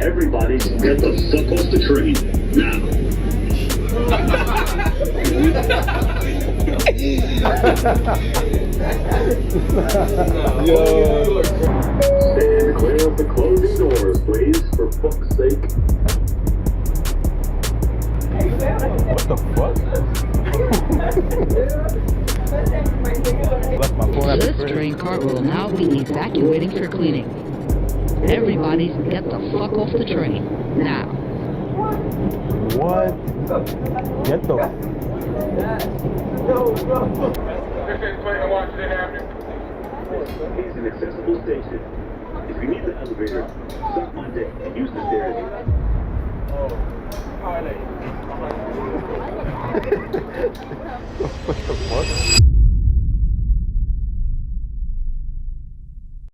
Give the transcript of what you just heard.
Everybody get the fuck off the train now. Yo. Stand clear of the closing doors, please, for fuck's sake. What the fuck? Left my phone at the This crib. train car will now be evacuating for cleaning. Everybody get the fuck off the train now. What? Get the. This is Clayton Washington Avenue. It's an accessible station. If you need the elevator, suck my dick and use the stairs. What the fuck?